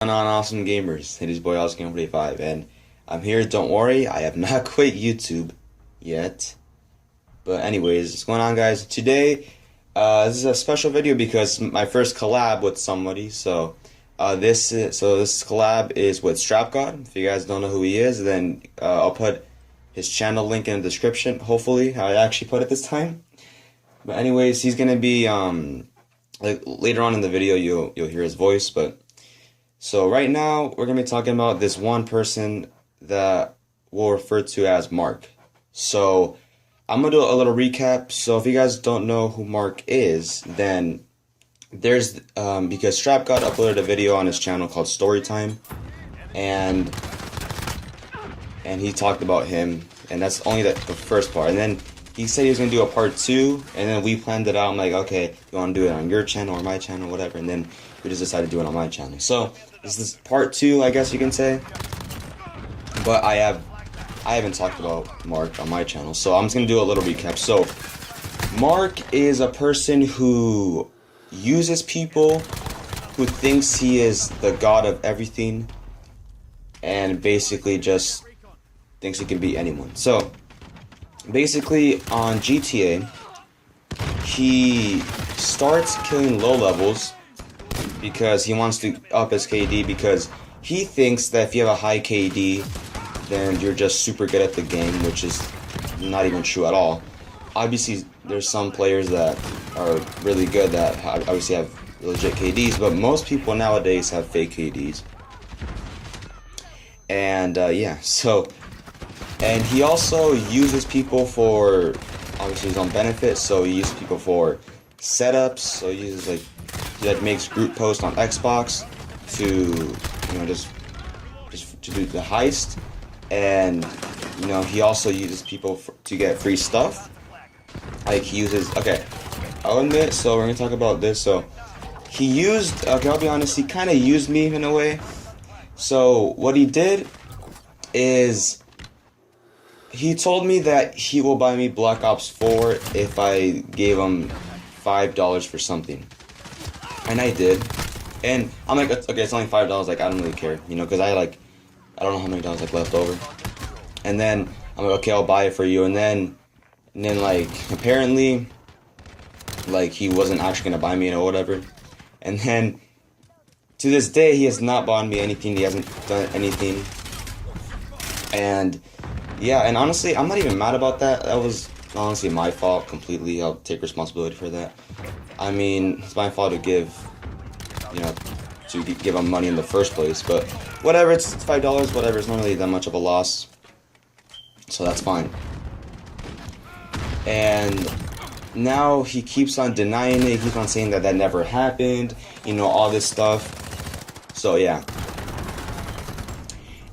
On awesome gamers, it is boy Oscar45, and I'm here. Don't worry, I have not quit YouTube yet. But anyways, what's going on, guys? Today, this is a special video because my first collab with somebody. So this collab is with StrappGod. If you guys don't know who he is, then I'll put his channel link in the description. Hopefully, I actually put it this time. But anyways, he's gonna be like later on in the video, you'll hear his voice, but. So right now, we're going to be talking about this one person that we'll refer to as Mark. So I'm going to do a little recap. So if you guys don't know who Mark is, then there's, because StrappGod uploaded a video on his channel called Storytime, and he talked about him, and that's only the first part. And then he said he was going to do a part 2, and then we planned it out. I'm like, okay, you want to do it on your channel or my channel, whatever, and then we just decided to do it on my channel. So this is part 2, I guess you can say. But I haven't talked about Mark on my channel, so I'm just gonna do a little recap. So Mark is a person who uses people, who thinks he is the god of everything, and basically just thinks he can beat anyone. So basically on GTA, he starts killing low levels because he wants to up his KD, because he thinks that if you have a high KD, then you're just super good at the game, which is not even true at all. Obviously, there's some players that are really good that obviously have legit KDs, but most people nowadays have fake KDs. And yeah, so, and he also uses people for obviously his own benefit. So he uses people for setups. So he uses that makes group posts on Xbox to just to do the heist, and he also uses people to get free stuff. Like he uses, okay, I'll admit. So we're gonna talk about this. So he used, okay, I'll be honest, he kind of used me in a way. So what he did is he told me that he will buy me Black Ops 4 if I gave him $5 for something. And I did, and I'm like, okay, it's only $5. Like, I don't really care, because I don't know how many dollars left over. And then I'm like, okay, I'll buy it for you. And then apparently, he wasn't actually gonna buy me or whatever. And then to this day, he has not bought me anything. He hasn't done anything. And yeah, and honestly, I'm not even mad about that. That was honestly my fault completely. I'll take responsibility for that. I mean, it's my fault to give him money in the first place, but whatever, it's $5, whatever, it's not really that much of a loss, so that's fine. And now he keeps on denying it, he keeps on saying that never happened, all this stuff, so yeah.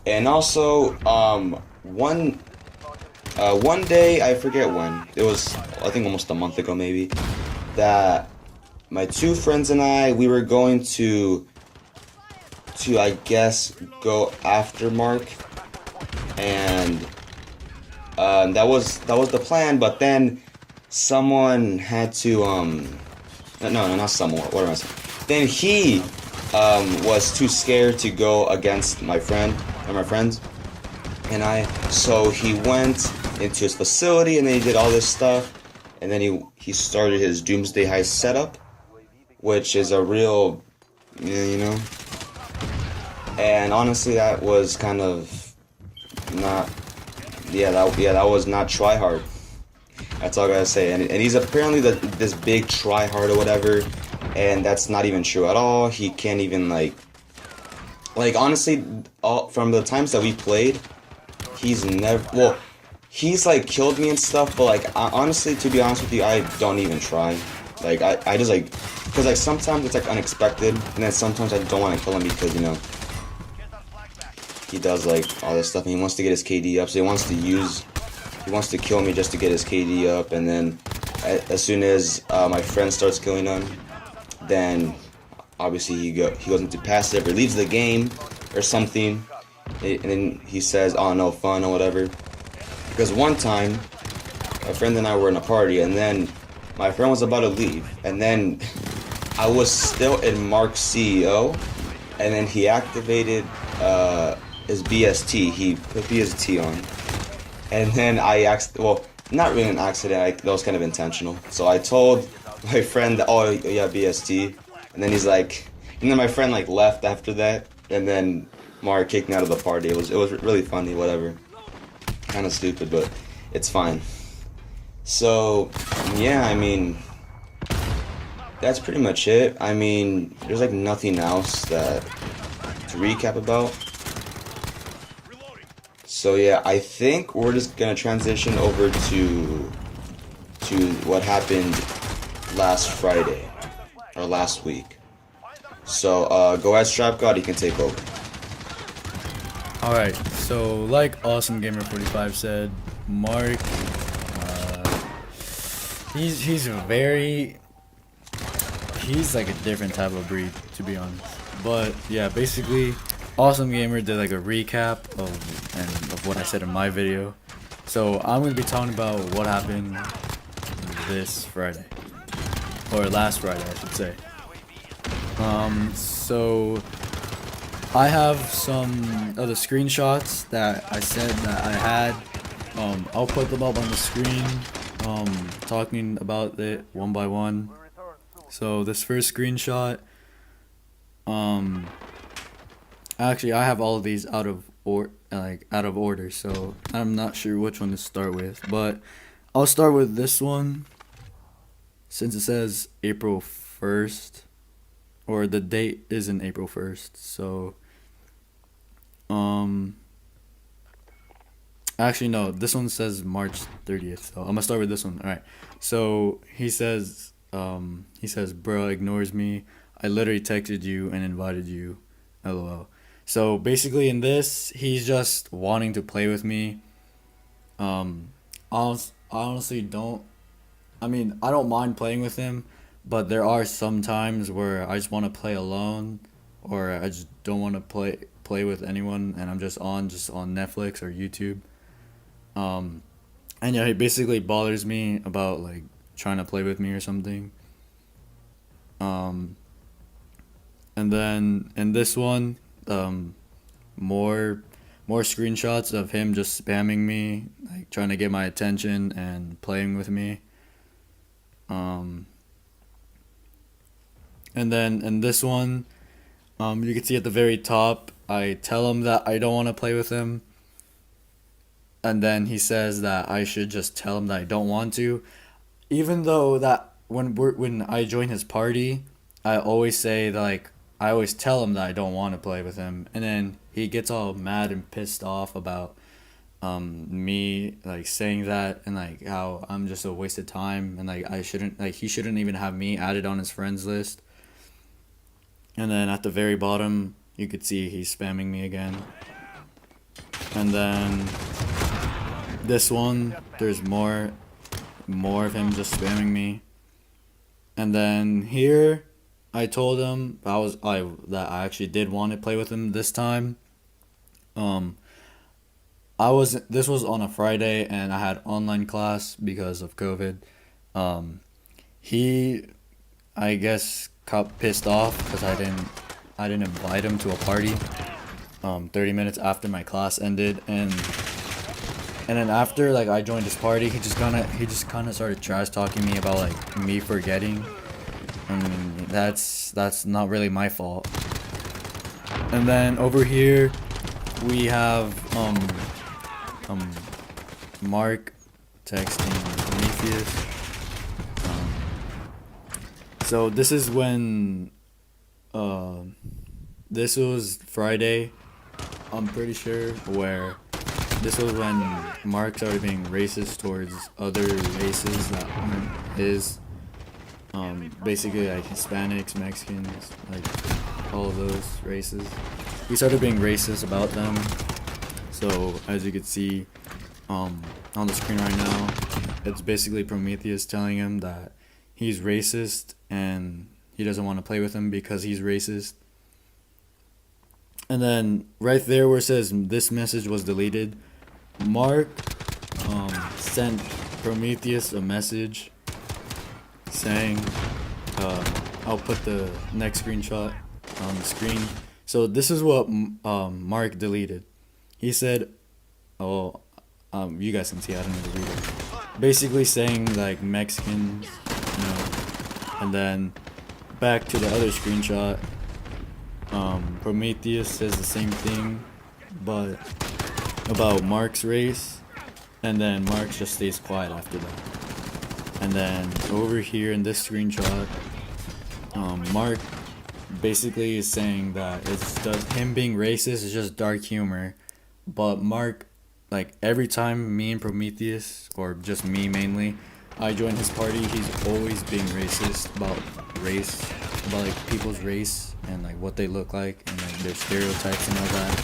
And also, one day, I forget when, it was, I think almost a month ago maybe, that my two friends and I, we were going to I guess go after Mark, and that was the plan. But then someone had to no, not someone. What am I saying? Then he was too scared to go against my friend or my friends and I. So he went into his facility and then he did all this stuff. And then he started his Doomsday Heist setup, which is a real, And honestly, that was kind of not, that was not try hard. That's all I gotta say. And he's apparently this big try hard or whatever, and that's not even true at all. He can't even honestly, from the times that we played, he's never, well, he's killed me and stuff, but honestly, to be honest with you, I don't even try. I just because sometimes it's unexpected, and then sometimes I don't want to kill him because he does all this stuff and he wants to get his KD up, so he wants to kill me just to get his KD up, and then as soon as my friend starts killing him, then obviously he goes into passive or leaves the game or something, and then he says, oh, no fun or whatever. Because one time, my friend and I were in a party, and then my friend was about to leave, and then I was still in Mark's CEO, and then he activated his BST. He put BST on, and then well, not really an accident. That was kind of intentional. So I told my friend that, oh yeah, BST, and then he's like, and then my friend like left after that, and then Mark kicked me out of the party. It was really funny, whatever. Kind of stupid, but it's fine. So yeah, I mean, that's pretty much it. I mean, there's like nothing else that to recap about. So yeah, I think we're just gonna transition over to what happened last Friday or last week. So go ahead, StrappGod, you can take over. Alright, so like Awesome Gamer 45 said, Mark, he's like a different type of breed, to be honest. But yeah, basically, Awesome Gamer did like a recap of what I said in my video. So I'm gonna be talking about what happened this Friday, or last Friday, I should say. So I have some other screenshots that I said that I had. I'll put them up on the screen, talking about it one by one. So this first screenshot, actually I have all of these out of order, so I'm not sure which one to start with, but I'll start with this one since it says April 1st, or the date isn't April 1st, so actually no, this one says March 30th, so I'm gonna start with this one. Alright, so he says, bro ignores me, I literally texted you and invited you, lol. So basically in this, he's just wanting to play with me. I honestly don't, I mean, I don't mind playing with him, but there are some times where I just want to play alone, or I just don't want to play with anyone, and I'm just on Netflix or YouTube. And yeah, he basically bothers me about like trying to play with me or something. And then in this one, more screenshots of him just spamming me, like trying to get my attention and playing with me. And then in this one, you can see at the very top, I tell him that I don't want to play with him, and then he says that I should just tell him that I don't want to, even though that when I join his party, I always say that, like, I always tell him that I don't want to play with him, and then he gets all mad and pissed off about me like saying that, and like how I'm just a waste of time, and like he shouldn't even have me added on his friends list. And then at the very bottom, you could see he's spamming me again. And then this one, there's more of him just spamming me. And then here, I told him that I actually did want to play with him this time. This was on a Friday, and I had online class because of COVID. He, I guess, got pissed off because I didn't invite him to a party 30 minutes after my class ended, and then after like I joined his party, he just kind of started trash talking me about like me forgetting. I mean, that's not really my fault. And then over here we have Mark texting Prometheus. So this is when this was Friday, I'm pretty sure, where this was when Mark started being racist towards other races that aren't his. Basically like Hispanics, Mexicans, like all of those races. He started being racist about them. So as you can see on the screen right now, it's basically Prometheus telling him that he's racist and he doesn't want to play with him because he's racist. And then right there where it says this message was deleted, Mark sent Prometheus a message saying, I'll put the next screenshot on the screen. So this is what Mark deleted. He said, "Oh, you guys can see. I don't need to read it." Basically saying like Mexicans, you know. And then back to the other screenshot. Prometheus says the same thing, but about Mark's race, and then Mark just stays quiet after that. And then over here in this screenshot, Mark basically is saying that it's just him being racist is just dark humor, but Mark, like every time me and Prometheus, or just me mainly, I join his party, he's always being racist about race, about like people's race and like what they look like and like their stereotypes and all that.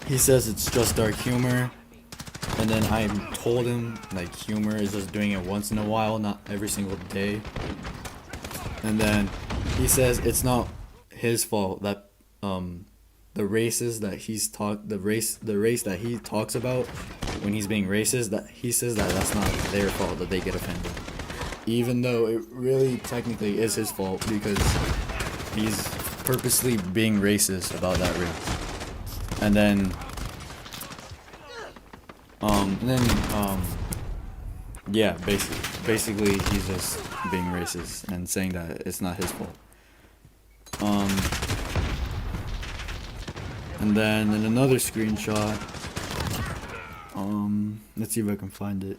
He says it's just dark humor, and then I told him like humor is just doing it once in a while, not every single day. And then he says it's not his fault that the races that the race that he talks about when he's being racist, that he says that that's not their fault that they get offended, even though it really technically is his fault because he's purposely being racist about that race. And then yeah, basically he's just being racist and saying that it's not his fault. And then in another screenshot, let's see if I can find it.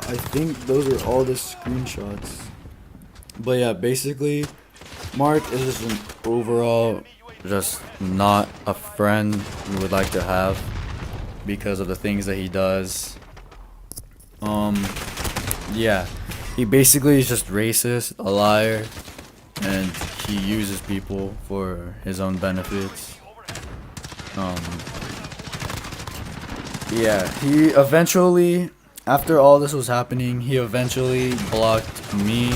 I think those are all the screenshots. But yeah, basically, Mark is just an overall just not a friend we would like to have because of the things that he does. Yeah, he basically is just racist, a liar, and he uses people for his own benefits. Yeah, he eventually, after all this was happening, he eventually blocked me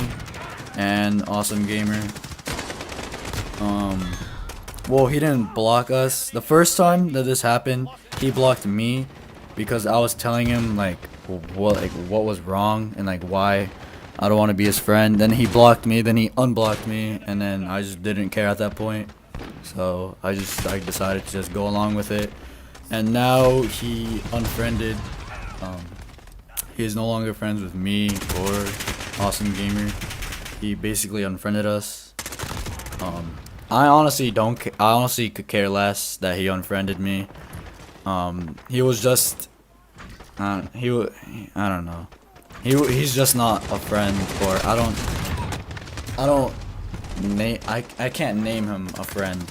and Awesome Gamer. Well, he didn't block us. The first time that this happened, he blocked me because I was telling him like what was wrong and like why I don't want to be his friend. Then he blocked me, then he unblocked me, and then I just didn't care at that point. So I decided to just go along with it. And now he unfriended. He is no longer friends with me or Awesome Gamer. He basically unfriended us. I honestly could care less that he unfriended me. He was just I don't know. He's just not a friend, or I can't name him a friend,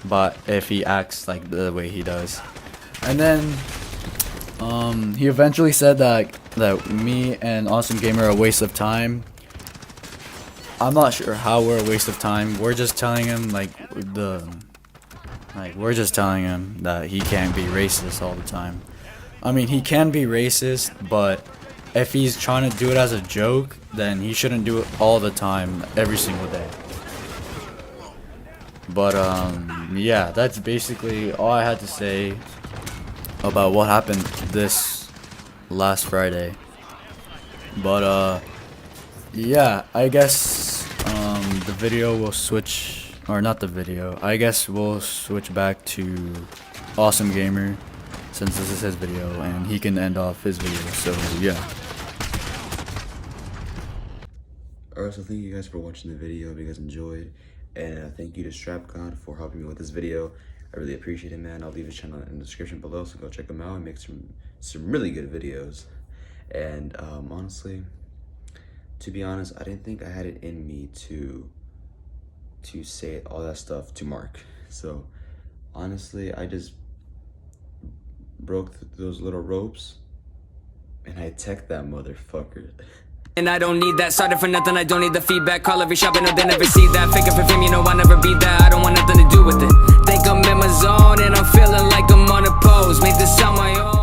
but if he acts like the way he does. And then he eventually said that me and Awesome Gamer are a waste of time. I'm not sure how we're a waste of time. We're just telling him we're just telling him that he can't be racist all the time. I mean, he can be racist, but if he's trying to do it as a joke, then he shouldn't do it all the time, every single day. But yeah, that's basically all I had to say about what happened this last Friday. But yeah, I guess the video will switch, or not the video, I guess we'll switch back to Awesome Gamer since this is his video and he can end off his video. So yeah. Alright, so thank you guys for watching the video. If you guys enjoyed, and thank you to StrappGod for helping me with this video. I really appreciate it, man. I'll leave his channel in the description below, so go check him out and make some really good videos. And honestly, to be honest, I didn't think I had it in me to say all that stuff to Mark. So honestly, I just broke those little ropes and I teched that motherfucker. And I don't need that, started for nothing, I don't need the feedback. Call every shop and they never see that. Faking for fame, you know I never be that. I don't want nothing to do with it. Think I'm in my zone and I'm feeling like I'm on a pose. Made this on my own.